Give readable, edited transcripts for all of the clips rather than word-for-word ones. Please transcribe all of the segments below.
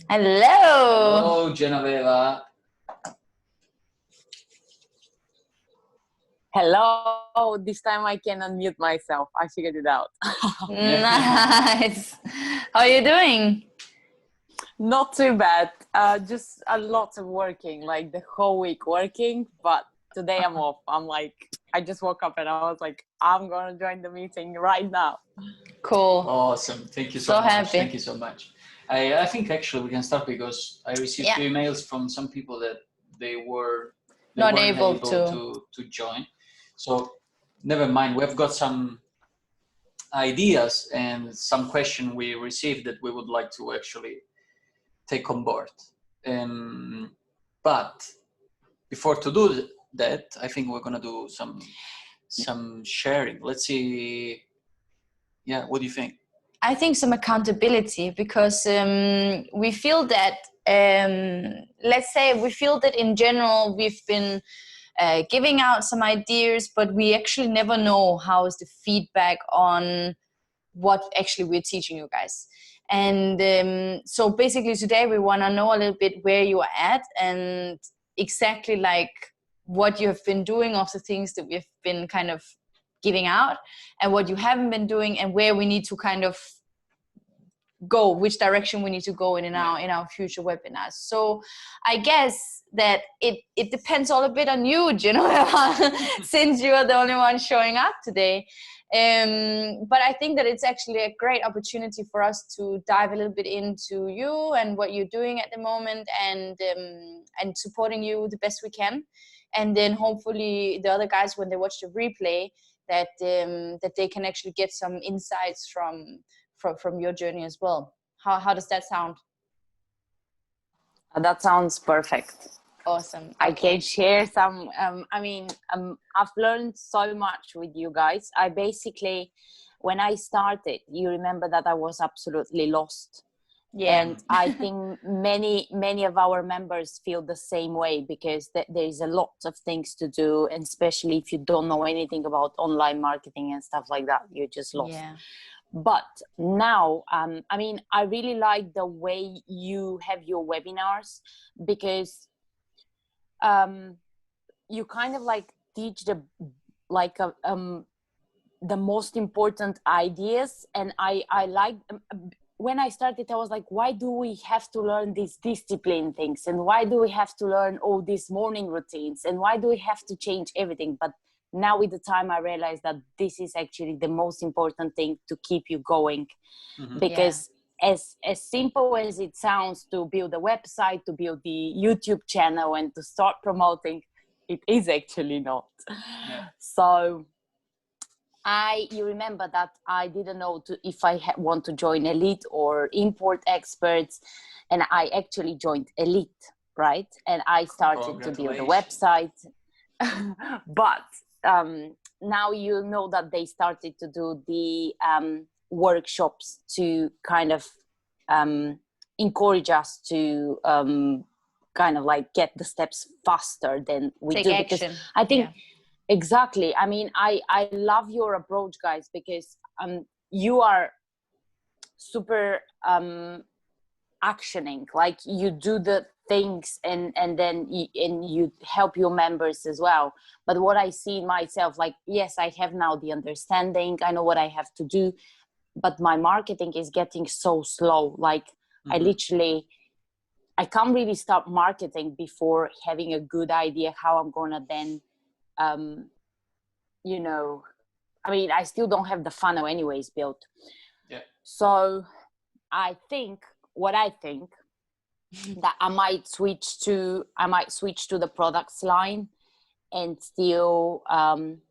Hello. Hello, Genoveva. Hello. This time I can unmute myself. I figured it out. Nice. How are you doing? Not too bad. Just a lot of working, like the whole week working. But today I'm off. I just woke up and I was like, I'm going to join the meeting right now. Cool. Awesome. Thank you so much. Happy. Thank you so much. I think actually we can start because I received few emails from some people that they weren't able to join. So never mind. We've got some ideas and some question we received that we would like to actually take on board. But before to do that, I think we're gonna do some sharing. Let's see. Yeah, what do you think? I think some accountability, because we feel that, let's say we feel that in general we've been giving out some ideas, but we actually never know how is the feedback on what actually we're teaching you guys. And so basically today we want to know a little bit where you are at and exactly like what you have been doing of the things that we've been kind of giving out and what you haven't been doing and where we need to kind of go, which direction we need to go in our future webinars. So I guess that it depends all a bit on you, since you are the only one showing up today. But I think that it's actually a great opportunity for us to dive a little bit into you and what you're doing at the moment, and supporting you the best we can. And then hopefully the other guys, when they watch the replay, that they can actually get some insights from your journey as well. How does that sound? That sounds perfect. Awesome. Okay. I can share some. I've learned so much with you guys. I basically, when I started, you remember that I was absolutely lost. Yeah. And I think many of our members feel the same way, because there is a lot of things to do, and especially if you don't know anything about online marketing and stuff like that, you're just lost. Yeah. But now, I really like the way you have your webinars, because you kind of like teach the most important ideas. And I like, when I started, I was like, why do we have to learn these discipline things? And why do we have to learn all these morning routines? And why do we have to change everything? But now with the time, I realized that this is actually the most important thing to keep you going. Mm-hmm. Because as simple as it sounds to build a website, to build the YouTube channel and to start promoting, it is actually not. Yeah. So you remember that I didn't know if I want to join Elite or Import Experts, and I actually joined Elite, right? And I started to build a website. But now you know that they started to do the workshops to kind of encourage us to kind of like get the steps faster than we do. Action. Because I think exactly. I mean, I love your approach, guys, because you are super actioning. Like, you do the things and then you help your members as well. But what I see in myself, like, yes, I have now the understanding, I know what I have to do, but my marketing is getting so slow. Like, mm-hmm. I can't really start marketing before having a good idea how I'm gonna then I still don't have the funnel anyways built. Yeah. So I think that I might switch to the products line, and still I'm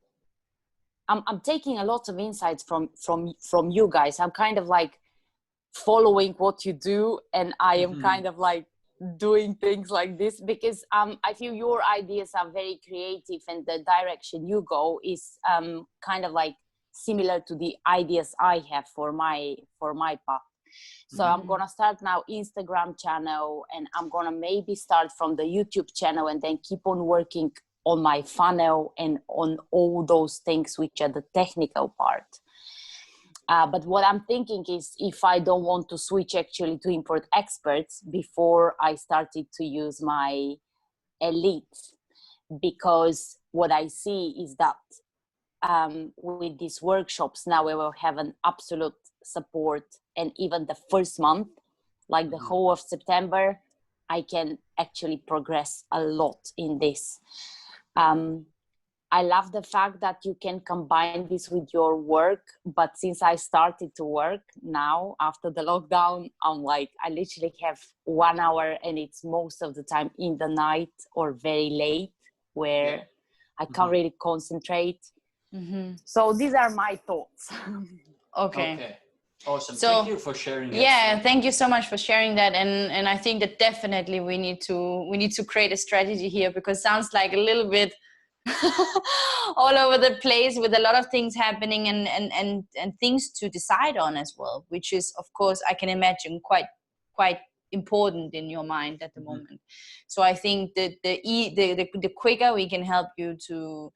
taking a lot of insights from you guys. I'm kind of like following what you do, and I am kind of like doing things like this, because I feel your ideas are very creative, and the direction you go is kind of like similar to the ideas I have for my path. So I'm gonna start now Instagram channel, and I'm gonna maybe start from the YouTube channel, and then keep on working on my funnel and on all those things which are the technical part. But what I'm thinking is, if I don't want to switch actually to import experts before I started to use my elite, because what I see is that with these workshops now, we will have an absolute support, and even the first month, like the whole of September, I can actually progress a lot in this. I love the fact that you can combine this with your work, but since I started to work now after the lockdown, I'm like, I literally have 1 hour, and it's most of the time in the night or very late, where I can't really concentrate. So these are my thoughts. Okay. Awesome. So, thank you for sharing. Yeah, thank you so much for sharing that. And I think that definitely we need to create a strategy here, because it sounds like a little bit all over the place with a lot of things happening and things to decide on as well, which is, of course, I can imagine quite important in your mind at the moment. So I think that the quicker we can help you to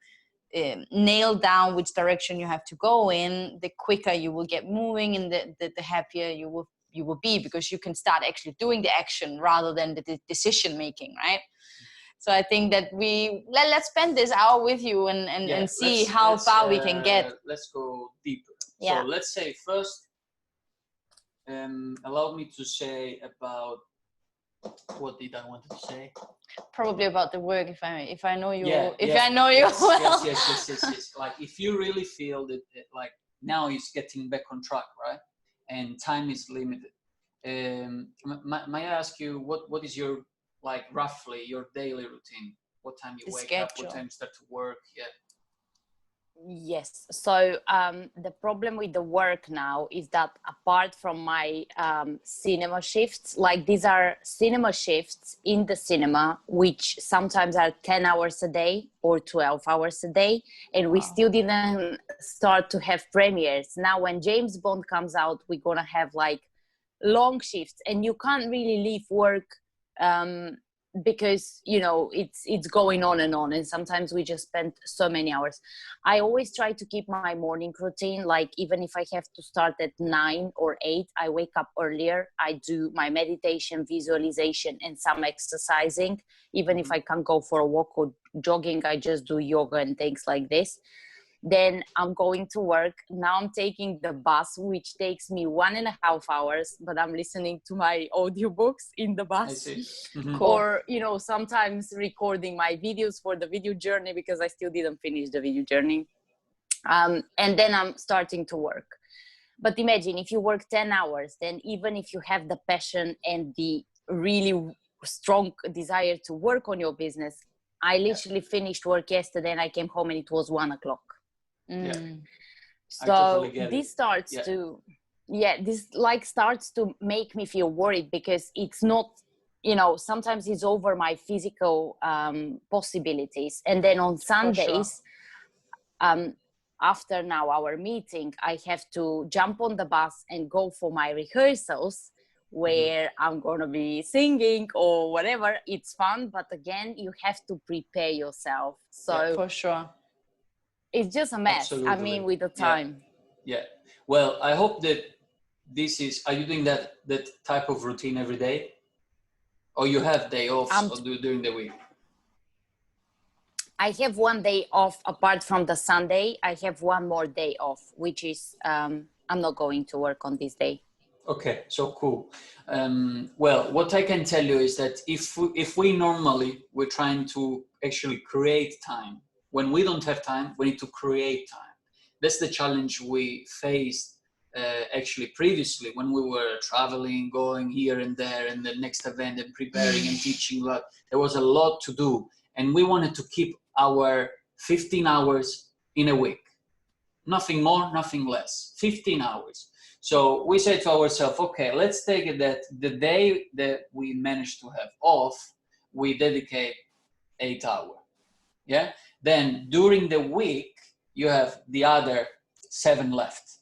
nail down which direction you have to go in, the quicker you will get moving, and the happier you will be, because you can start actually doing the action rather than the decision making, right? So I think that let's spend this hour with you and see how far we can get. Let's go deeper. Yeah. So let's say first, allow me to say about, what did I want to say? Probably about the work, if I know you, I know you well. Yes. Like, if you really feel that like now it's getting back on track, right? And time is limited. May I ask you, what is your, like, roughly your daily routine? What time you wake up? What time you start to work? Yes. So the problem with the work now is that, apart from my cinema shifts, like, these are cinema shifts in the cinema, which sometimes are 10 hours a day or 12 hours a day. And we still didn't start to have premieres. Now, when James Bond comes out, we're going to have like long shifts, and you can't really leave work because, you know, it's going on, and sometimes we just spend so many hours. I always try to keep my morning routine, like, even if I have to start at 9 or 8, I wake up earlier. I do my meditation, visualization, and some exercising. Even if I can't go for a walk or jogging, I just do yoga and things like this. Then I'm going to work. Now I'm taking the bus, which takes me 1.5 hours, but I'm listening to my audiobooks in the bus. I see. Or, you know, sometimes recording my videos for the video journey, because I still didn't finish the video journey. And then I'm starting to work. But imagine, if you work 10 hours, then even if you have the passion and the really strong desire to work on your business, I literally finished work yesterday and I came home and it was 1 o'clock. So totally this starts to starts to make me feel worried, because it's not, you know, sometimes it's over my physical possibilities. And then on Sundays, after now our meeting, I have to jump on the bus and go for my rehearsals, where I'm going to be singing or whatever. It's fun, but again, you have to prepare yourself. So for sure, it's just a mess. Absolutely. I mean, with the time. Well, I hope that this is, are you doing that type of routine every day, or you have day off during the week? I have 1 day off apart from the Sunday. I have 1 more day off, which is I'm not going to work on this day. Okay, so cool. Well, what I can tell you is that if we normally, we're trying to actually create time. When we don't have time, we need to create time. That's the challenge we faced actually previously, when we were traveling, going here and there, and the next event, and preparing and teaching. There was a lot to do, and we wanted to keep our 15 hours in a week. Nothing more, nothing less. 15 hours. So we said to ourselves, okay, let's take it that the day that we managed to have off, we dedicate 8 hours. Yeah. Then during the week, you have the other 7 left.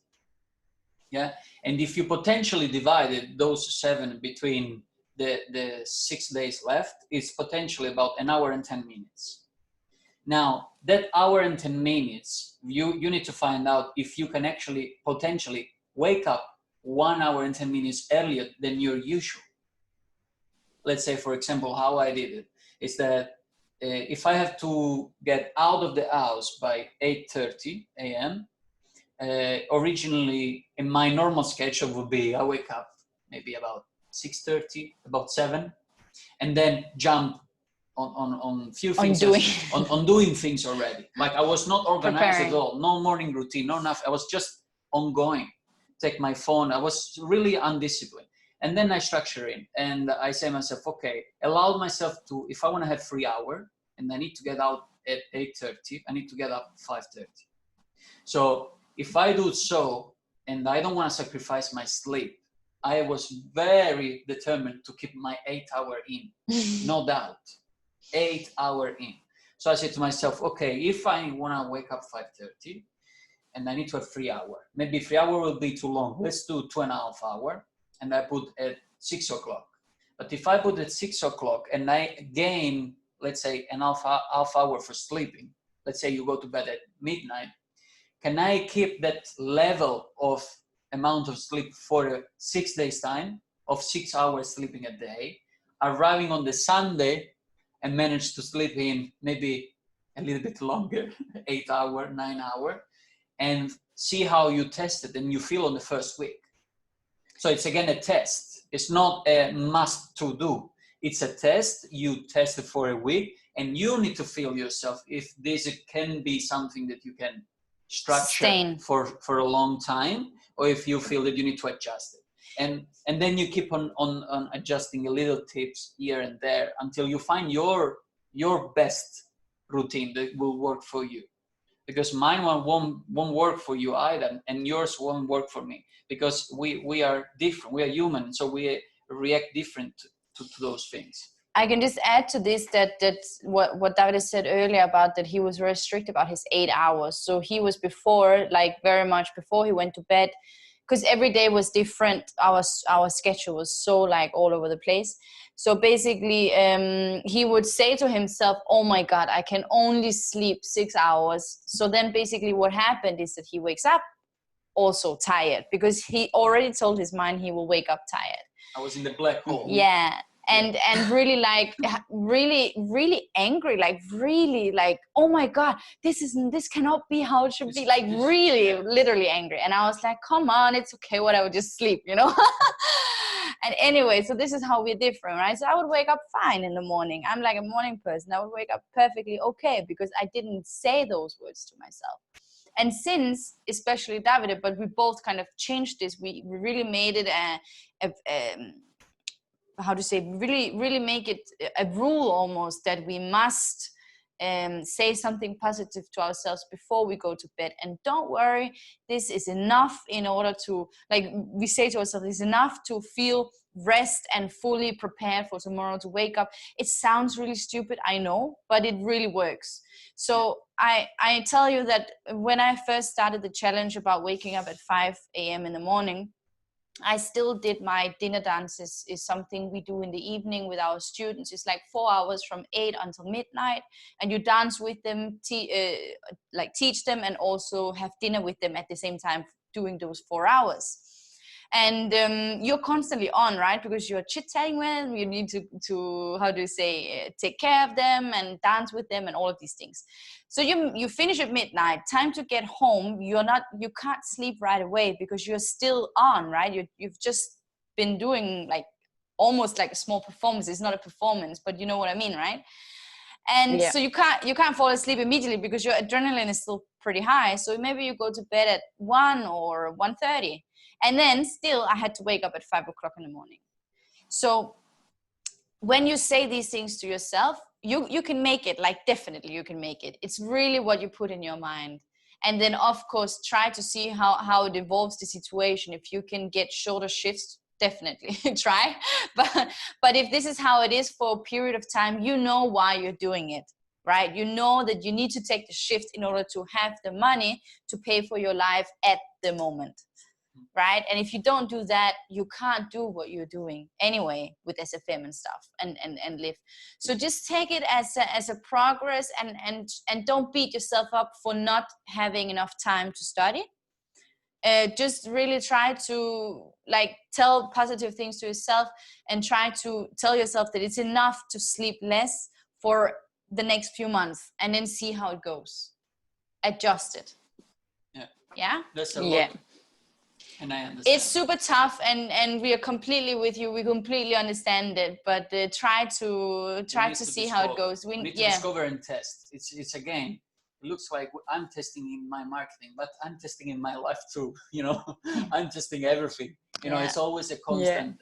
Yeah. And if you potentially divided those 7 between the 6 days left, it's potentially about 1 hour and 10 minutes. Now, that hour and 10 minutes, you need to find out if you can actually potentially wake up 1 hour and 10 minutes earlier than your usual. Let's say, for example, how I did it is that if I have to get out of the house by 8:30 a.m., originally in my normal schedule would be I wake up maybe about 6:30, about 7, and then jump on few things, on doing things already. Like I was not organized at all, no morning routine, no nothing. I was just ongoing. Take my phone. I was really undisciplined. And then I structure in and I say myself, okay, allow myself to, if I want to have 3 hours and I need to get out at 8:30, I need to get up 5:30. So if I do so, and I don't want to sacrifice my sleep, I was very determined to keep my 8 hour in, no doubt, 8 hour in. So I said to myself, okay, if I want to wake up 5:30 and I need to have 3 hours, maybe 3 hours will be too long. Let's do 2.5 hours. And I put at 6 o'clock. But if I put at 6 o'clock and I gain, let's say, an half hour for sleeping, let's say you go to bed at midnight, can I keep that level of amount of sleep for 6 days time of 6 hours sleeping a day, arriving on the Sunday and manage to sleep in maybe a little bit longer, 8 hours, 9 hours, and see how you test it and you feel on the first week. So it's again a test. It's not a must to do. It's a test. You test it for a week and you need to feel yourself if this can be something that you can structure for a long time, or if you feel that you need to adjust it. And then you keep on adjusting a little tips here and there until you find your best routine that will work for you. Because mine won't work for you either, and yours won't work for me, because we are different. We are human, so we react different to those things. I can just add to this that what Davide said earlier about that he was very strict about his 8 hours. So he was before, like very much before he went to bed, because every day was different. Our schedule was so like all over the place. So basically, he would say to himself, oh my God, I can only sleep 6 hours. So then basically what happened is that he wakes up also tired, because he already told his mind he will wake up tired. I was in the black hole. Yeah. And really like really angry, like really like, oh my God, this cannot be how it should be, like really literally angry. And I was like, come on, it's okay, whatever, just sleep, you know. And anyway, so this is how we're different, right? So I would wake up fine in the morning. I'm like a morning person. I would wake up perfectly okay because I didn't say those words to myself. And since, especially Davide, but we both kind of changed this, we really made it how to say, really make it a rule almost that we must say something positive to ourselves before we go to bed. And don't worry, this is enough in order to, like we say to ourselves, it's enough to feel rest and fully prepared for tomorrow to wake up. It sounds really stupid, I know, but it really works. So I tell you that when I first started the challenge about waking up at 5 a.m. in the morning, I still did my dinner dances. Is something we do in the evening with our students. It's like 4 hours from 8 until midnight, and you dance with them, like teach them, and also have dinner with them at the same time doing those 4 hours. And you're constantly on, right? Because you're chit-chatting with them, you need to how do you say, take care of them and dance with them and all of these things. So you finish at midnight, time to get home. You can't sleep right away because you're still on, right? You've just been doing like almost like a small performance. It's not a performance, but you know what I mean, right? And so you can't fall asleep immediately because your adrenaline is still pretty high. So maybe you go to bed at 1 or 1:30. And then still I had to wake up at 5 o'clock in the morning. So when you say these things to yourself, you can make it, like definitely you can make it. It's really what you put in your mind. And then of course, try to see how it evolves the situation. If you can get shorter shifts, definitely try. But if this is how it is for a period of time, you know why you're doing it, right? You know that you need to take the shift in order to have the money to pay for your life at the moment. Right? And if you don't do that, you can't do what you're doing anyway with SFM and stuff and live. So just take it as a progress and don't beat yourself up for not having enough time to study. just really try to like tell positive things to yourself, and try to tell yourself that it's enough to sleep less for the next few months, and then see how it goes. Adjust it. Yeah. That's a Yeah. lot. And I understand. It's super tough, and we are completely with you. We completely understand it, but try to see how it goes. We need to discover and test. It's a game. It looks like I'm testing in my marketing, but I'm testing in my life too. You know, I'm testing everything. You know, it's always a constant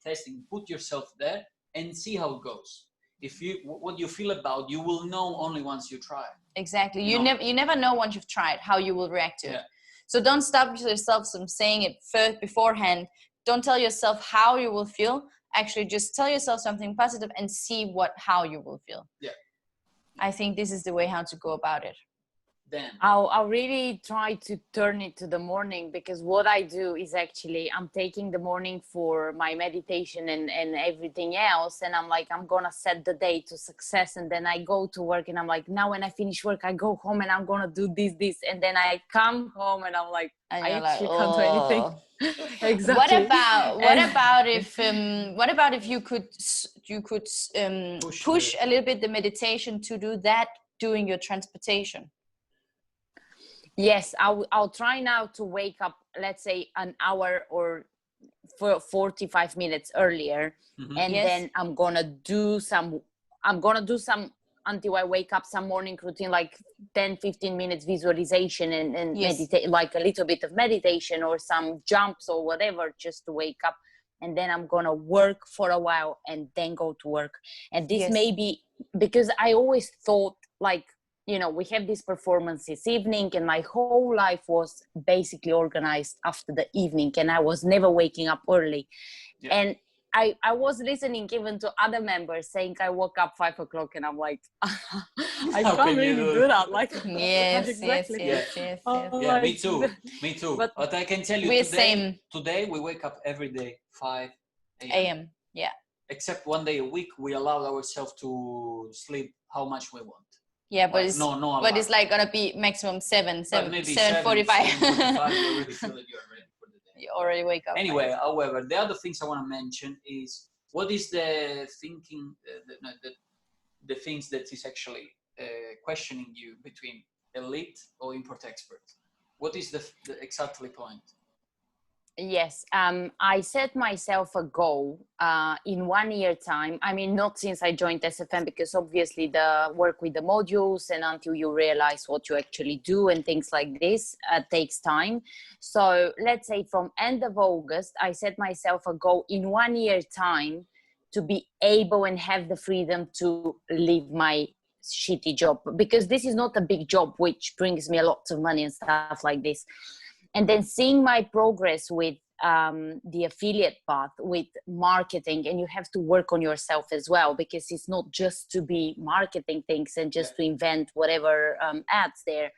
testing. Put yourself there and see how it goes. If what you feel about, you will know only once you try. Exactly. You never know once you've tried how you will react to it. So don't stop yourself from saying it first beforehand. Don't tell yourself how you will feel. Actually, just tell yourself something positive and see how you will feel. Yeah. I think this is the way how to go about it. Then I'll really try to turn it to the morning, because what I do is actually I'm taking the morning for my meditation and everything else, and I'm like, I'm gonna set the day to success, and then I go to work, and I'm like, now when I finish work I go home and I'm gonna do this, and then I come home and I'm like, I actually can't do anything. Exactly. What about if you could push a little bit the meditation to do that during your transportation? Yes, I'll try now to wake up, let's say an hour or 45 minutes earlier, and then I'm gonna do some until I wake up, some morning routine, like 10-15 minutes visualization and meditate, like a little bit of meditation or some jumps or whatever, just to wake up. And then I'm gonna work for a while and then go to work. And this may be because I always thought, like, you know, we have this performance this evening, and my whole life was basically organized after the evening, and I was never waking up early. And I was listening even to other members saying I woke up 5 o'clock, and I'm like, I can't really do that. Like, yes. Yeah, me too. But I can tell you today we wake up every day 5 a.m. Yeah. Except one day a week we allow ourselves to sleep how much we want. Yeah, but it's like gonna be maximum 7:45. You already feel that you're ready for the day. You already wake up. Anyway, however, the other things I want to mention is what is the thinking, the things that is actually questioning you between elite or import expert. What is the exactly point? Yes, I set myself a goal in 1 year time. I mean, not since I joined SFM, because obviously the work with the modules and until you realize what you actually do and things like this takes time. So let's say from end of August, I set myself a goal in 1 year time to be able and have the freedom to leave my shitty job, because this is not a big job which brings me a lot of money and stuff like this. And then seeing my progress with the affiliate path, with marketing, and you have to work on yourself as well, because it's not just to be marketing things and just to invent whatever ads there.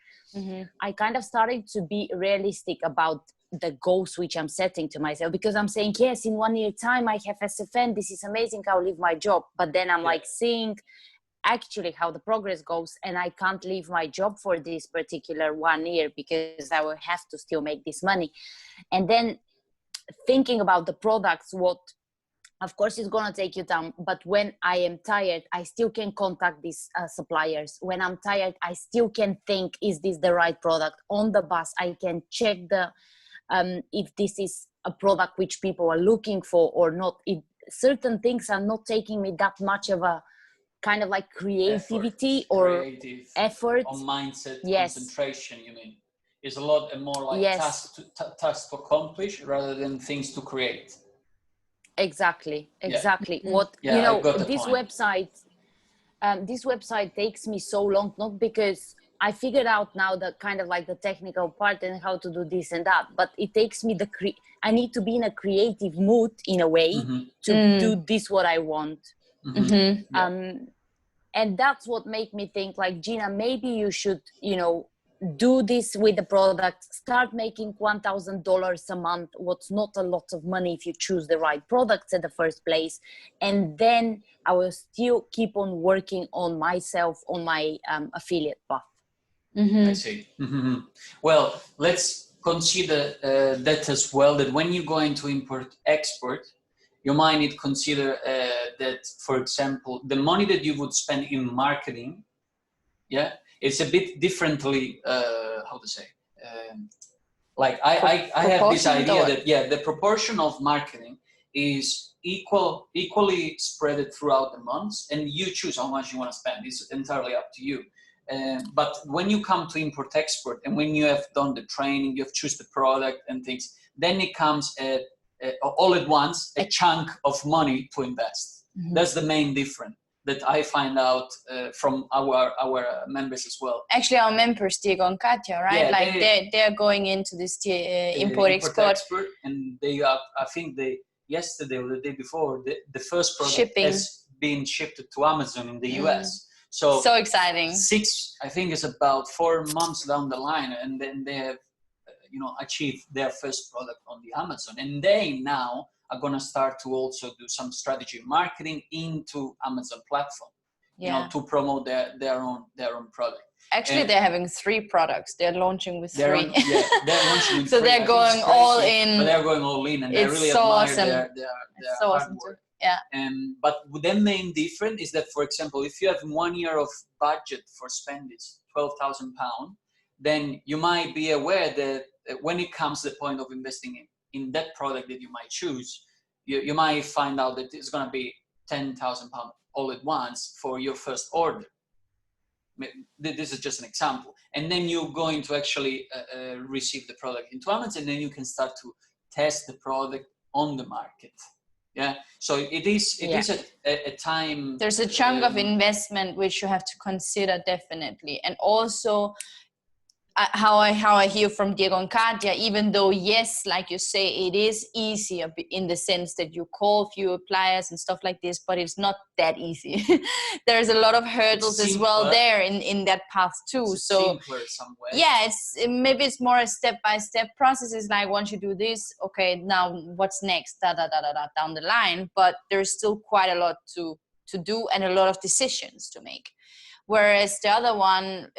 I kind of started to be realistic about the goals which I'm setting to myself, because I'm saying, yes, in 1 year time, I have SFN, this is amazing, I'll leave my job. But then I'm like seeing actually how the progress goes, and I can't leave my job for this particular 1 year because I will have to still make this money. And then thinking about the products, what of course is going to take you down, but when I am tired, I still can contact these suppliers. When I'm tired, I still can think, is this the right product? On the bus, I can check the if this is a product which people are looking for or not. Certain things are not taking me that much of a kind of like creativity or effort on mindset, concentration. You mean it's a lot more like task to accomplish rather than things to create. Exactly. What you know, this website takes me so long, not because I figured out now the kind of like the technical part and how to do this and that, but it takes me I need to be in a creative mood in a way to do this what I want. And that's what made me think, like, Gina, maybe you should, you know, do this with the product, start making $1,000 a month, what's not a lot of money if you choose the right products in the first place. And then I will still keep on working on myself, on my affiliate path. I see. Well, let's consider that as well, that when you go into import-export, you might need to consider that, for example, the money that you would spend in marketing, yeah, it's a bit differently, how to say, like I have this idea that, yeah, the proportion of marketing is equally spread throughout the months, and you choose how much you want to spend. It's entirely up to you. But when you come to import-export, and when you have done the training, you have choose the product and things, then it comes all at once a chunk of money to invest. Mm-hmm. That's the main difference that I find out from our members as well. Actually, our members, Diego and Katja, right? Yeah, like they're going into this import-export, and they are. I think yesterday or the day before, the first product has been shipped to Amazon in the US. So exciting. I think it's about 4 months down the line, and then they have, achieved their first product on the Amazon, and they now are going to start to also do some strategy marketing into Amazon platform, to promote their own product. Actually, they're having 3 products. They're launching with 3. They're launching with so 3. they're going all in. But they're going all in, and they really admire their hard work. Yeah. But the main difference is that, for example, if you have 1 year of budget for spending £12,000, then you might be aware that when it comes to the point of investing in that product that you might choose, you might find out that it's going to be £10,000 all at once for your first order. This is just an example. And then you're going to actually receive the product into Amazon, and then you can start to test the product on the market. Yeah. So it is a time. There's a chunk of investment which you have to consider, definitely. And also, how I hear from Diego and Katja, even though, yes, like you say, it is easier in the sense that you call fewer suppliers and stuff like this, but it's not that easy. There's a lot of hurdles as well there in that path too. It's simpler some way. Yeah, maybe it's more a step-by-step process. It's like, once you do this, okay, now what's next, down the line. But there's still quite a lot to do and a lot of decisions to make. Whereas the other one,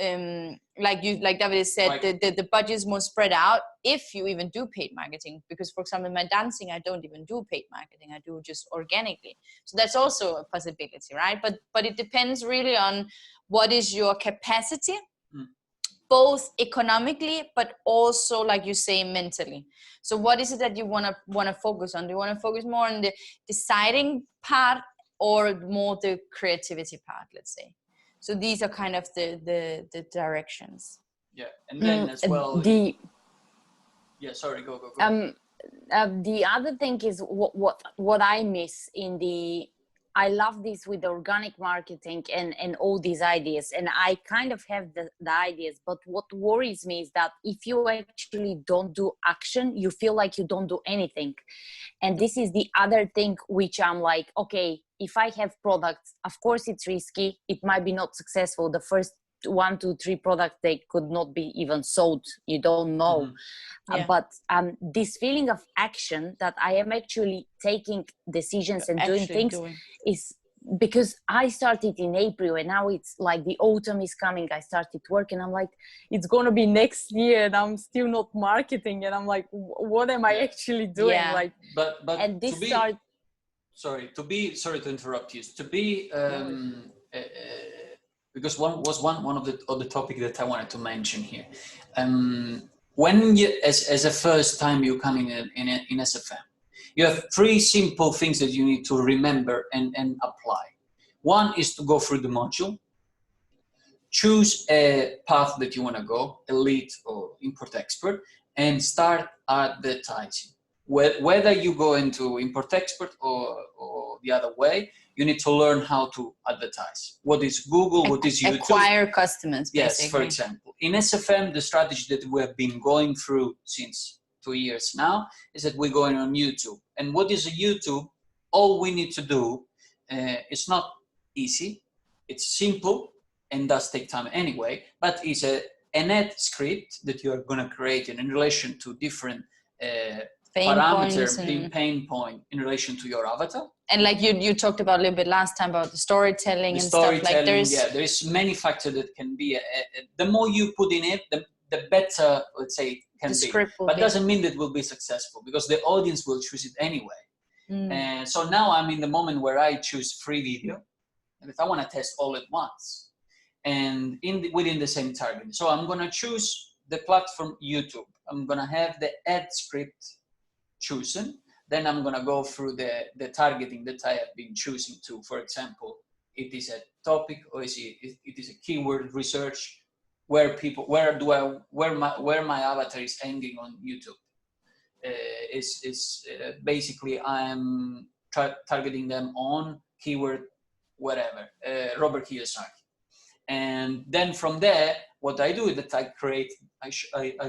like Davide said, right, the budget is more spread out if you even do paid marketing. Because, for example, in my dancing, I don't even do paid marketing. I do just organically. So that's also a possibility, right? But it depends really on what is your capacity, both economically, but also, like you say, mentally. So what is it that you want to focus on? Do you want to focus more on the deciding part or more the creativity part, let's say? So these are kind of the directions. Yeah, and then as well. Sorry, go. The other thing is what I miss I love this with organic marketing and all these ideas, and I kind of have the ideas, but what worries me is that if you actually don't do action, you feel like you don't do anything. And this is the other thing which I'm like, okay, if I have products, of course it's risky, it might be not successful. The first 1, 2, 3 products, they could not be even sold, you don't know. Mm-hmm. Yeah. But this feeling of action, that I am actually taking decisions and doing things, is because I started in April, and now it's like the autumn is coming. I started work, and I'm like, it's gonna be next year, and I'm still not marketing, and I'm like, what am I actually doing? Yeah. Like, but and this sorry to interrupt you. Because one of the topic that I wanted to mention here. When you, as a first time you come in SFM, you have 3 simple things that you need to remember and apply. One is to go through the module, choose a path that you want to go, elite or import-export, and start advertising. Whether you go into import-export or the other way, you need to learn how to advertise. What is Google? What is YouTube? Acquire customers, basically. Yes, for example. In SFM, the strategy that we have been going through since 2 years now is that we're going on YouTube. And what is a YouTube? All we need to do, it's not easy, it's simple, and does take time anyway, but it's an ad script that you are going to create in relation to different parameter, pain point in relation to your avatar. And like you talked about a little bit last time about the storytelling and stuff. Like there's many factors that can be. The more you put in it, the better, let's say, can the be. script will but be. Doesn't mean that it will be successful, because the audience will choose it anyway. And so now I'm in the moment where I choose free video, and if I want to test all at once, and within the same target. So I'm going to choose the platform YouTube. I'm going to have the ad script chosen. Then I'm going to go through the targeting that I have been choosing to. For example, it is a topic, or it is a keyword research, where my avatar is hanging on YouTube. Basically I'm targeting them on keyword whatever, Robert Kiyosaki. And then from there, what I do is that I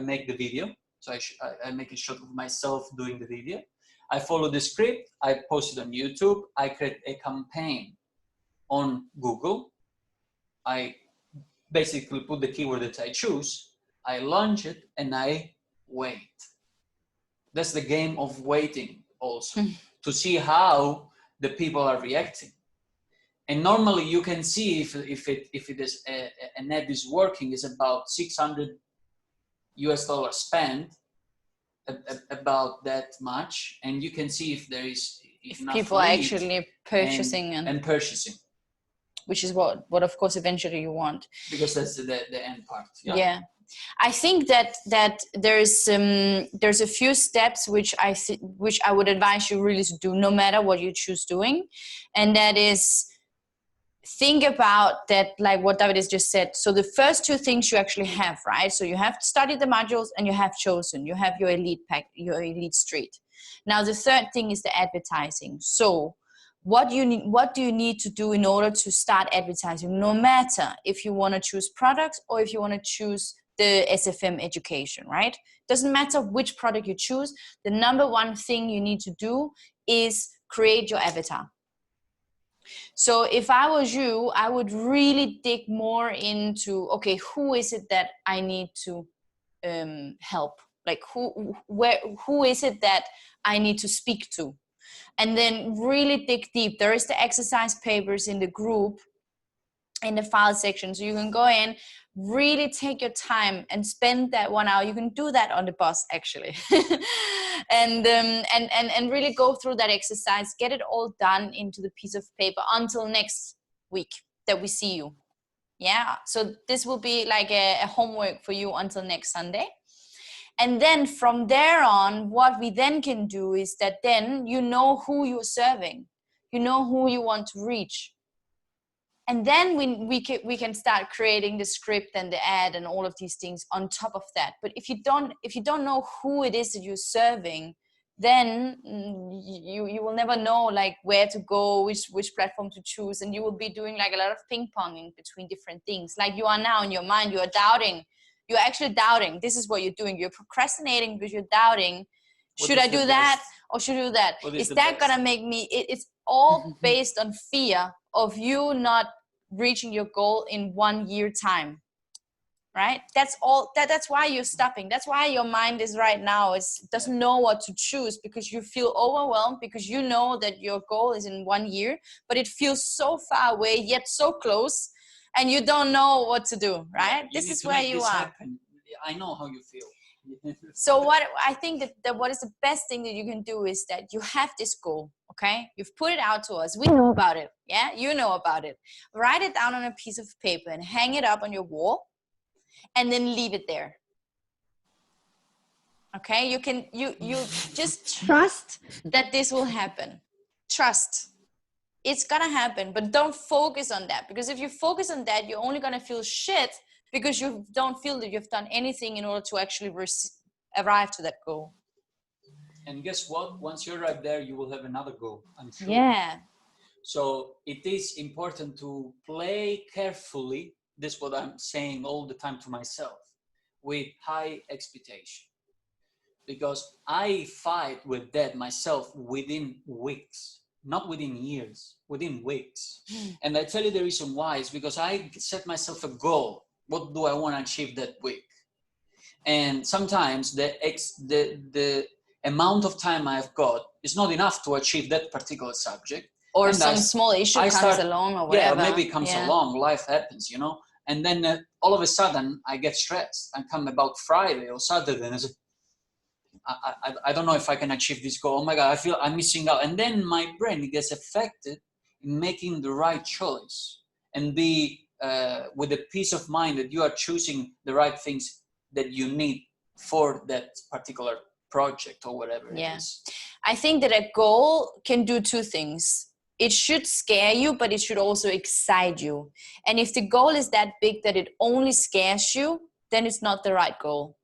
make the video. So I make a shot of myself doing the video. I follow the script, I post it on YouTube, I create a campaign on Google. I basically put the keyword that I choose, I launch it, and I wait. That's the game of waiting also, to see how the people are reacting. And normally you can see if it is an ad is working, is about $600 spent, about that much, and you can see if there is if enough people are leads actually purchasing and purchasing, which is what of course eventually you want, because that's the end part. Yeah. I think that there's a few steps which I would advise you really to do, no matter what you choose doing, and that is, think about that, like what David has just said. So the first two things you actually have, right? So you have studied the modules and you have chosen, you have your elite pack, your elite street. Now the third thing is the advertising. So what do you need to do in order to start advertising, no matter if you want to choose products or if you want to choose the SFM education, right? Doesn't matter which product you choose. The number one thing you need to do is create your avatar. So if I was you, I would really dig more into, okay, who is it that I need to help? Like who is it that I need to speak to? And then really dig deep. There is the exercise papers in the group, in the file section. So you can go in, really take your time and spend that 1 hour. You can do that on the bus actually. and really go through that exercise, get it all done into the piece of paper until next week that we see you. Yeah. So this will be like a homework for you until next Sunday. And then from there on, what we then can do is that then you know who you're serving, you know who you want to reach. And then we can start creating the script and the ad and all of these things on top of that. But if you don't know who it is that you're serving, then you will never know like where to go, which platform to choose, and you will be doing like a lot of ping ponging between different things. Like you are now in your mind, you are doubting. You're actually doubting. This is what you're doing. You're procrastinating because you're doubting. Should I do that or should I do that? Is that gonna make me? It's all based on fear of you not reaching your goal in 1 year time, right? That's all. That's why you're stopping. That's why your mind is right now doesn't know what to choose, because you feel overwhelmed, because you know that your goal is in 1 year, but it feels so far away yet so close, and you don't know what to do, right? This is where you are. I know how you feel. So what I think that what is the best thing that you can do is that you have this goal, okay? You've put it out to us. We know about it. Yeah, you know about it. Write it down on a piece of paper and hang it up on your wall, and then leave it there. Okay? You just trust that this will happen. Trust. It's gonna happen, but don't focus on that, because if you focus on that, you're only gonna feel shit, because you don't feel that you've done anything in order to actually arrive to that goal. And guess what? Once you arrive there, you will have another goal, I'm sure. Yeah. So it is important to play carefully, this is what I'm saying all the time to myself, with high expectation. Because I fight with that myself within weeks, not within years, within weeks. And I tell you the reason why is because I set myself a goal. What do I want to achieve that week? And sometimes the amount of time I've got is not enough to achieve that particular subject. Or some small issue comes along or whatever. Yeah, maybe it comes along, life happens, you know. And then all of a sudden I get stressed and come about Friday or Saturday and I say, I don't know if I can achieve this goal. Oh my God, I feel I'm missing out. And then my brain gets affected in making the right choice and be with a peace of mind that you are choosing the right things that you need for that particular project or whatever it is. I think that a goal can do two things. It should scare you, but it should also excite you. And if the goal is that big that it only scares you, then it's not the right goal.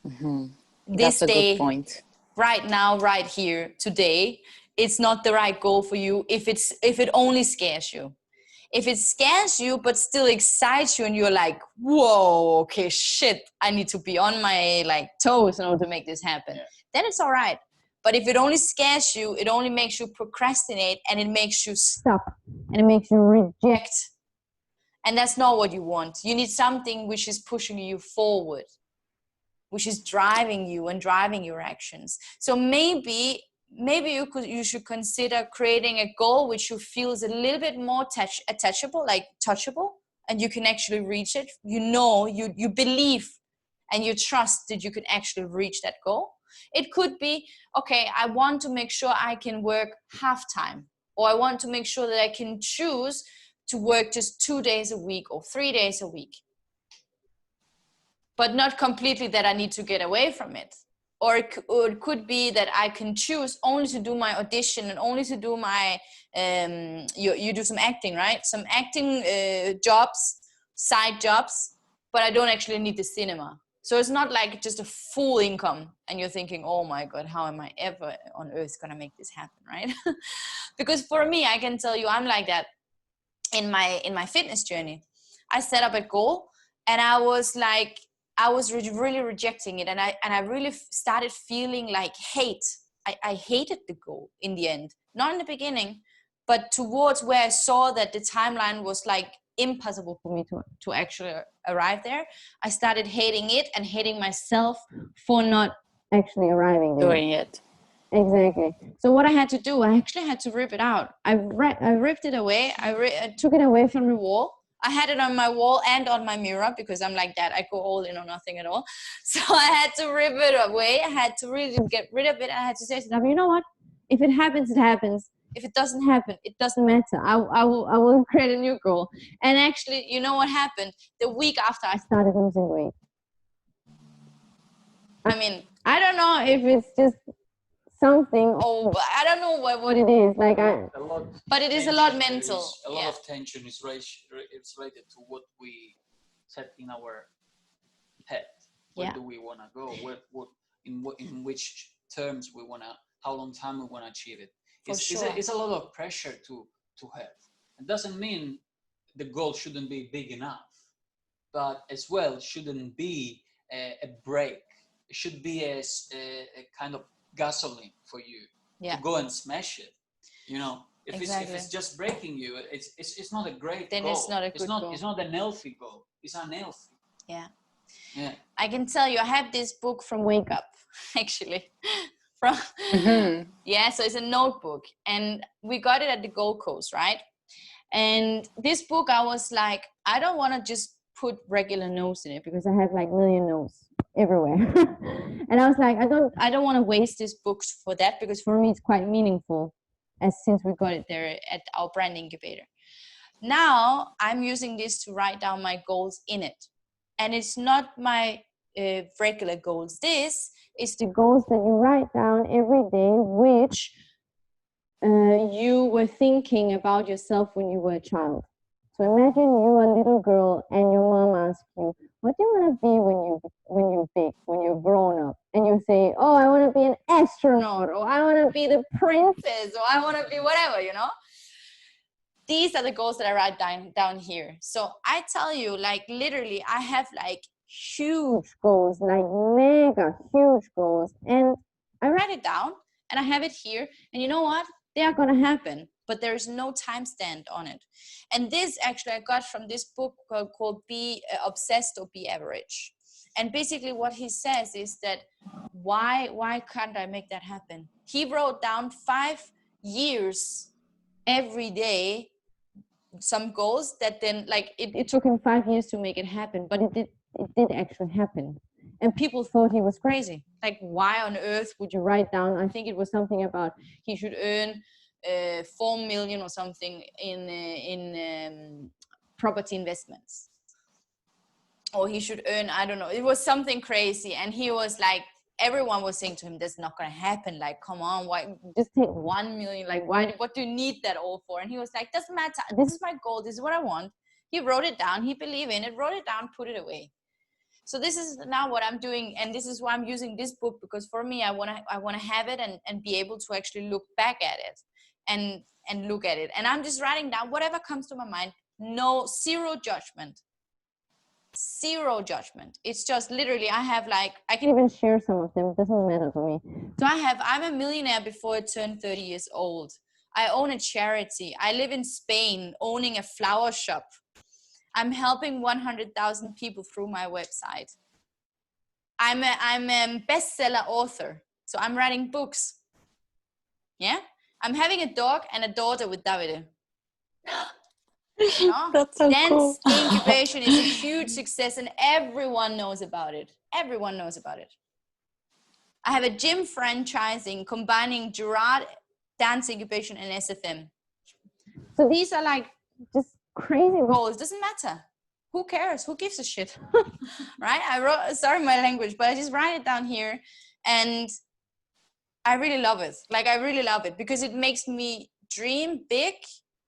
Mm-hmm. This That's a day, good point. right now, right here, today, it's not the right goal for you if it only scares you. If it scares you but still excites you and you're like, whoa, okay, shit, I need to be on my toes in order to make this happen, then it's all right. But if it only scares you, it only makes you procrastinate and it makes you stop and it makes you reject. And that's not what you want. You need something which is pushing you forward, which is driving you and driving your actions. So maybe you should consider creating a goal which you feel is a little bit more attachable, like touchable, and you can actually reach it. You believe and you trust that you can actually reach that goal. It could be, okay, I want to make sure I can work half-time, or I want to make sure that I can choose to work just 2 days a week or 3 days a week, but not completely that I need to get away from it. Or it could be that I can choose only to do my audition and only to do my, you do some acting, right? Some acting jobs, side jobs, but I don't actually need the cinema. So it's not like just a full income and you're thinking, oh my God, how am I ever on earth gonna make this happen, right? Because for me, I can tell you, I'm like that in my fitness journey. I set up a goal and I was really rejecting it, and I really started feeling like hate. I hated the goal in the end, not in the beginning, but towards where I saw that the timeline was like impossible for me to actually arrive there. I started hating it and hating myself for not actually arriving there. Doing it. Exactly. So what I had to do, I actually had to rip it out. I ripped it away. I took it away from the wall. I had it on my wall and on my mirror because I'm like that. I go all in or nothing at all. So I had to rip it away. I had to really get rid of it. I had to say to them, you know what? If it happens, it happens. If it doesn't happen, it doesn't matter. I will create a new goal. And actually, you know what happened? The week after, I started losing weight. I mean, I don't know if it's just something, I don't know what it is. But it is a lot mental. A lot of tension is related to what we set in our head. Where do we want to go? In which terms we want to? How long time we want to achieve it? It's a lot of pressure to have. It doesn't mean the goal shouldn't be big enough, but as well shouldn't be a break. It should be a kind of gasoline for you to go and smash it. If it's just breaking you, it's not a great then goal. It's not a good goal. It's not an healthy goal. It's unhealthy. Yeah. I can tell you, I have this book from Wake Up, actually. So it's a notebook, and we got it at the Gold Coast, right? And this book, I was like, I don't want to just put regular notes in it because I have like million notes everywhere. And I was like, I don't want to waste this book for that, because for me it's quite meaningful, since we got it there at our brand incubator. Now I'm using this to write down my goals in it, and it's not my regular goals. This is the goals that you write down every day, which you were thinking about yourself when you were a child. So imagine you're a little girl and your mom asks you, what do you want to be when you're big, when you're grown up? And you say, oh, I want to be an astronaut, or I want to be the princess, or I want to be whatever, These are the goals that I write down here. So I tell you, like, literally, I have like huge goals, like mega huge goals. And I write it down and I have it here. And you know what? They are going to happen, but there is no time stand on it. And this actually I got from this book called Be Obsessed or Be Average. And basically what he says is that why can't I make that happen? He wrote down 5 years every day some goals that then like it took him 5 years to make it happen, but it did actually happen. And people thought he was crazy. Like, why on earth would you write down, I think it was something about he should earn 4 million or something in property investments. Or he should earn, I don't know, it was something crazy. And he was like, everyone was saying to him, that's not going to happen. Like, come on, why just take 1 million? Like, what do you need that all for? And he was like, doesn't matter. This is my goal. This is what I want. He wrote it down. He believed in it, wrote it down, put it away. So this is now what I'm doing. And this is why I'm using this book, because for me, I want to have it and be able to actually look back at it and look at it. And I'm just writing down whatever comes to my mind. No, zero judgment. It's just literally, I can even share some of them. It doesn't matter to me. So I'm a millionaire before I turned 30 years old. I own a charity. I live in Spain owning a flower shop. I'm helping 100,000 people through my website. I'm a bestseller author. So I'm writing books. Yeah. I'm having a dog and a daughter with Davide. No? That's so Dance cool. incubation is a huge success and everyone knows about it. Everyone knows about it. I have a gym franchising combining Gerard, dance incubation, and SFM. So these are like just crazy goals. Doesn't matter. Who cares? Who gives a shit? Right? I wrote, sorry my language, but I just write it down here and I really love it. Like, I really love it because it makes me dream big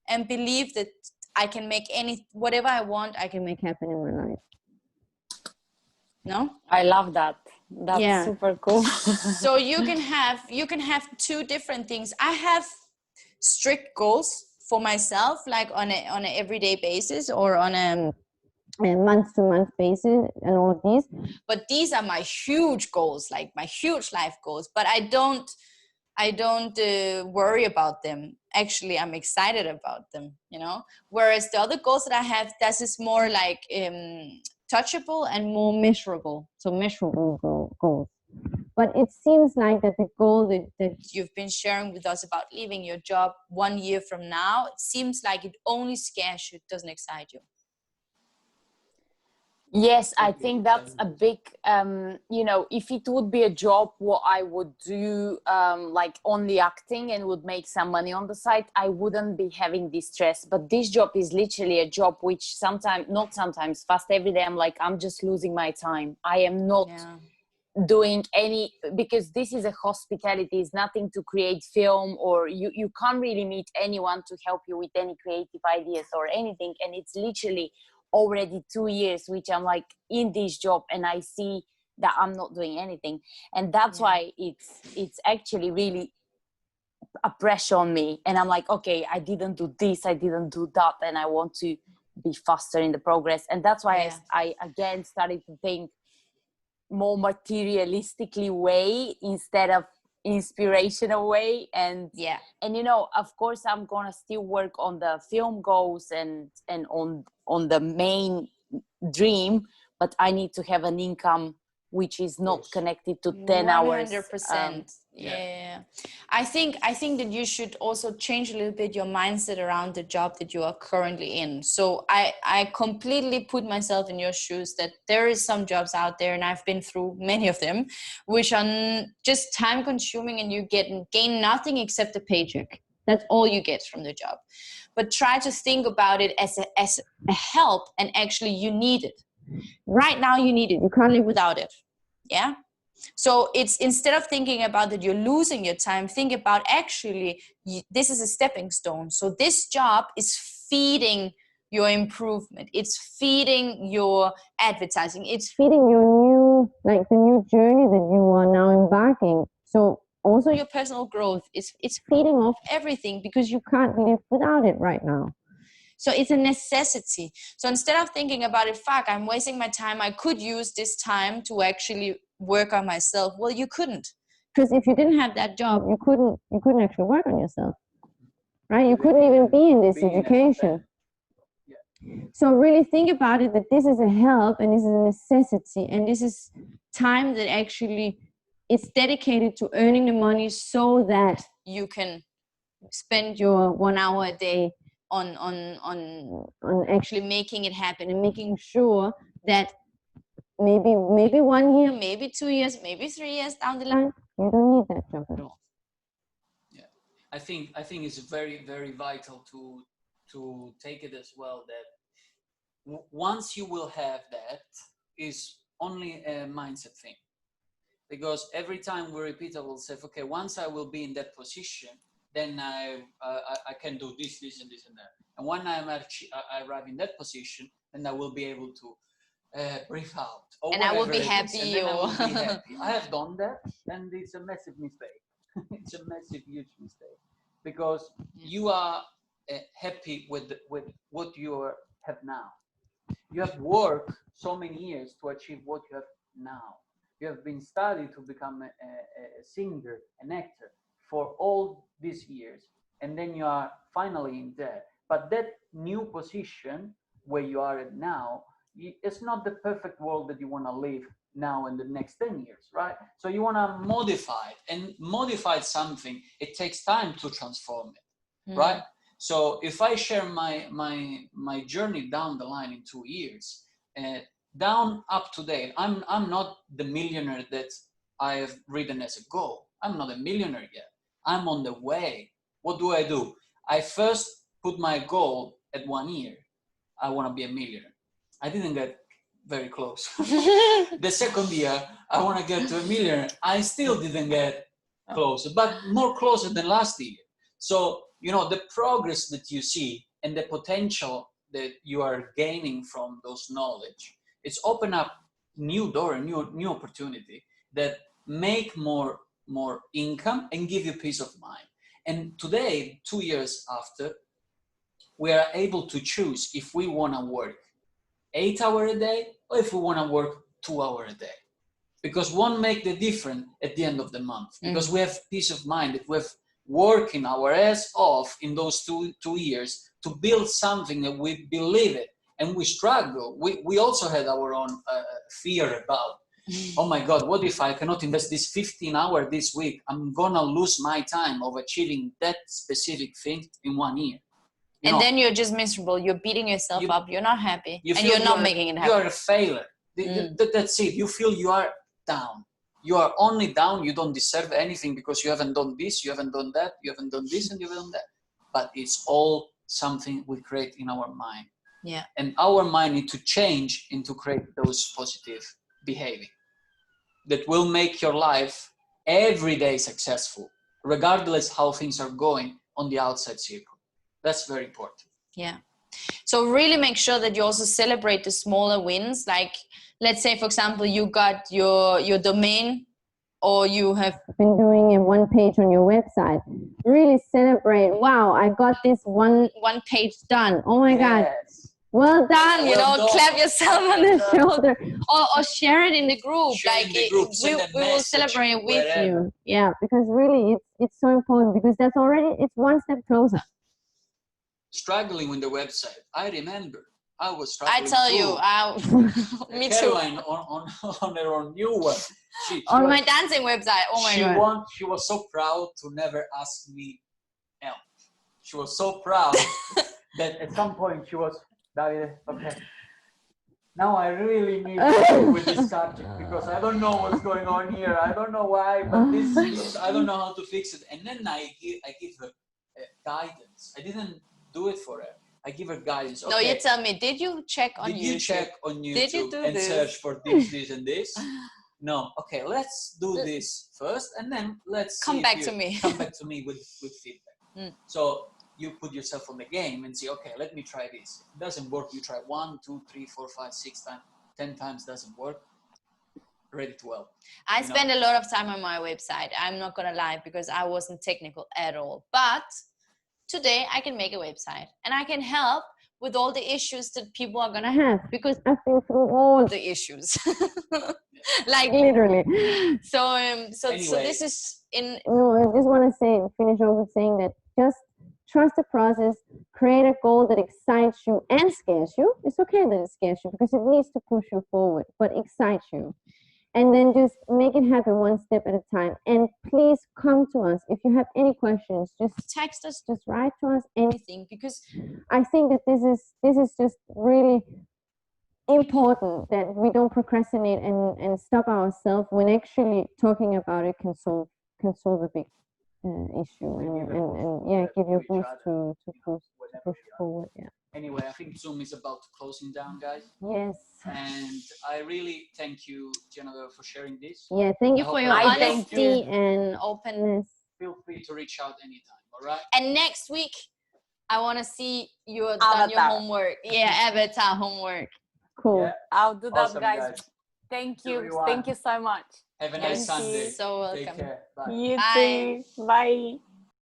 and believe that I can make whatever I want, I can make happen in my life. No? I love that. That's super cool. So you can have two different things. I have strict goals for myself, like on an everyday basis or on a month-to-month basis and all of these. But these are my huge goals, like my huge life goals. But I don't worry about them. Actually, I'm excited about them, you know. Whereas the other goals that I have, that is more like touchable and more measurable. So measurable goals. But it seems like that the goal that you've been sharing with us about leaving your job 1 year from now, it seems like it only scares you, it doesn't excite you. Yes, I think that's a big, if it would be a job, what I would do, like only acting and would make some money on the side, I wouldn't be having this stress. But this job is literally a job which fast every day, I'm like, I'm just losing my time. I am not doing any, because this is a hospitality, it's nothing to create film, or you can't really meet anyone to help you with any creative ideas or anything. And it's literally already 2 years which I'm like in this job and I see that I'm not doing anything, and that's why it's actually really a pressure on me. And I'm like, okay, I didn't do this, I didn't do that, and I want to be faster in the progress. And that's why I again started to think more materialistically way instead of inspirational way. And of course I'm gonna still work on the film goals and on the main dream, but I need to have an income which is not connected to 10 hours. 100%. I think that you should also change a little bit your mindset around the job that you are currently in. So I completely put myself in your shoes, that there is some jobs out there, and I've been through many of them, which are just time consuming, and you gain nothing except a paycheck. That's all you get from the job. But try to think about it as a help, and actually you need it. Right now you need it. You can't live without it. Yeah. So it's, instead of thinking about that you're losing your time, think about actually this is a stepping stone. So this job is feeding your improvement. It's feeding your advertising. It's feeding your the new journey that you are now embarking. So also your personal growth it's feeding off everything, because you can't live without it right now. So it's a necessity. So instead of thinking about it, fuck, I'm wasting my time, I could use this time to actually work on myself. Well, you couldn't. Because if you didn't have that job, you couldn't actually work on yourself. Right? You couldn't even be in this education. So really think about it, that this is a help and this is a necessity. And this is time that actually it's dedicated to earning the money so that you can spend your 1 hour a day on actually making it happen and making sure that maybe 1 year, maybe 2 years, maybe 3 years down the line, you don't need that job at all. Yeah, I think it's very, very vital to take it as well that once you will have that, is only a mindset thing. Because every time we repeat ourselves, okay, once I will be in that position, then I can do this, and this, and that. And when I arrive in that position, then I will be able to breathe out. And I will be happy. I will be happy. I have done that, and it's a massive mistake. It's a massive, huge mistake. Because you are happy with what you have now. You have worked so many years to achieve what you have now. You have been studying to become a singer, an actor for all these years, and then you are finally in there. But that new position where you are at now, it's not the perfect world that you want to live now in the next 10 years, right? So you want to modify it, and modify something, it takes time to transform it, right? So if I share my journey down the line in 2 years, down up to date, I'm not the millionaire that I have written as a goal. I'm not a millionaire yet. I'm on the way. What do? I first put my goal at 1 year. I want to be a millionaire. I didn't get very close. The second year, I want to get to a millionaire. I still didn't get closer, but more closer than last year. So, the progress that you see and the potential that you are gaining from those knowledge, it's open up new door, new opportunity that make more income and give you peace of mind. And today, 2 years after, we are able to choose if we want to work 8 hours a day or if we want to work 2 hours a day. Because one make the difference at the end of the month. Because we have peace of mind that we have working our ass off in those two years to build something that we believe it, and we struggle. We also had our own fear about, oh my God, what if I cannot invest this 15 hours this week? I'm gonna lose my time of achieving that specific thing in 1 year. Then you're just miserable. You're beating yourself up. You're not happy, and you're not making it happen. You are a failure. That's it. You feel you are down. You are only down. You don't deserve anything because you haven't done this, you haven't done that, you haven't done this, and you haven't done that. But it's all something we create in our mind. Yeah. And our mind needs to change into create those positive behavior that will make your life every day successful, regardless how things are going on the outside circle. That's very important. Yeah. So really make sure that you also celebrate the smaller wins. Like, let's say, for example, you got your domain, or you have been doing a 1 page on your website. Really celebrate. Wow, I got this one page done. Oh my God. Well done. Well done. Clap yourself on the shoulder, or share it in the group. We will celebrate with you. Yeah, because really it's so important, because that's already, it's one step closer. Struggling with the website. I remember I was struggling. I tell you, me too. Caroline on her own new one. On my dancing website. Oh my God. She was so proud to never ask me help. She was so proud that at some point she was, Davide, okay, now I really need help with this subject because I don't know what's going on here. I don't know why, but this I don't know how to fix it. And then I give her guidance. I didn't do it for her. I give her guidance. Okay, no, you tell me, did you check on YouTube? Did you check on YouTube did you do and this? search for this, and this? No. Okay, let's do this first, and then let's come back to me. Come back to me with feedback. So you put yourself on the game and say, okay, let me try this. If it doesn't work, you try 1, 2, 3, 4, 5, 6 times, 10 times doesn't work. Ready to help. I spend a lot of time on my website. I'm not gonna lie, because I wasn't technical at all. But today I can make a website and I can help with all the issues that people are gonna have, because I've been through all the issues. Like literally. So anyway. So this is in. No, I just want to finish off with saying that just trust the process, create a goal that excites you and scares you. It's okay that it scares you, because it needs to push you forward, but excites you. and then just make it happen one step at a time. And please come to us if you have any questions. Just text us, just write to us, anything, because I think that this is just really important that we don't procrastinate and stop ourselves when actually talking about it can solve a big issue and yeah, give you a boost to push forward. Yeah. Anyway, I think Zoom is about closing down, guys. Yes. And I really thank you, Genevieve, for sharing this. Yeah, thank you for your honesty and openness. Feel free to reach out anytime, all right? And next week, I want to see you done your homework. Yeah, avatar homework. Cool. Yeah. I'll do that, awesome, guys. Thank you. Everyone. Thank you so much. Have a nice Sunday. So welcome. Take care. Bye. You Bye. too. Bye.